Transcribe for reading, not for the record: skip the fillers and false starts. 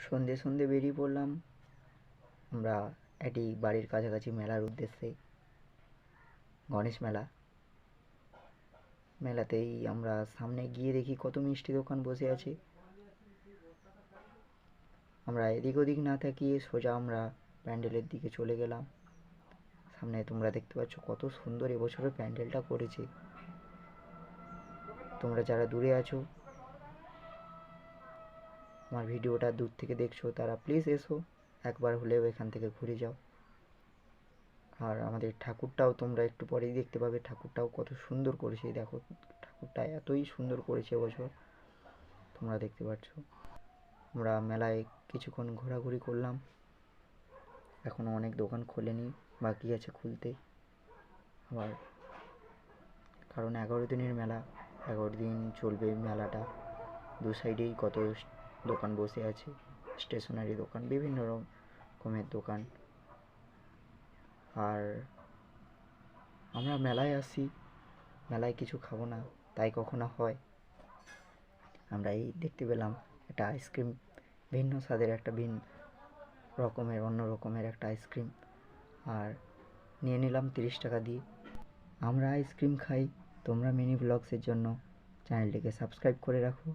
সন্ধে সন্ধে বেরিয়ে পড়লাম আমরা একটি বাড়ির কাছাকাছি মেলার উদ্দেশ্যে। গণেশ মেলা। মেলাতেই আমরা সামনে গিয়ে দেখি কত মিষ্টি দোকান বসে আছে। আমরা এদিক ওদিক না তাকিয়ে সোজা আমরা প্যান্ডেলের দিকে চলে গেলাম। সামনে তোমরা দেখতে পাচ্ছ কত সুন্দর এবছরের প্যান্ডেলটা করেছে। তোমরা যারা দূরে আছো, আমার ভিডিওটা দূর থেকে দেখছো, তারা প্লিজ এসো, একবার হলেও এখান থেকে ঘুরে যাও। আর আমাদের ঠাকুরটাও তোমরা একটু পরেই দেখতে পাবে, ঠাকুরটাও কত সুন্দর করেছে। দেখো, ঠাকুরটা এতই সুন্দর করেছে এবছর, তোমরা দেখতে পাচ্ছ। আমরা মেলায় কিছুক্ষণ ঘোরাঘুরি করলাম। এখনও অনেক দোকান খোলেনি, বাকি আছে খুলতে আবার, কারণ 11 দিনের মেলা, 11 দিন চলবে মেলাটা। দু সাইডেই কত দোকান বসে আছে, স্টেশনারি দোকান, বিভিন্ন রকমের দোকান। আর আমরা মেলায় আসি, মেলায় কিছু খাবো না, তাই কখনো হয়। আমরা এই দেখতে পেলাম একটা আইসক্রিম, ভিন্ন স্বাদের একটা ভিন্ন রকমের, অন্য রকমের একটা আইসক্রিম, আর নিয়ে নিলাম 30 টাকা দিয়ে। আমরা আইসক্রিম খাই, তোমরা মিনি ব্লগসের জন্য চ্যানেলটিকে সাবস্ক্রাইব করে রাখো।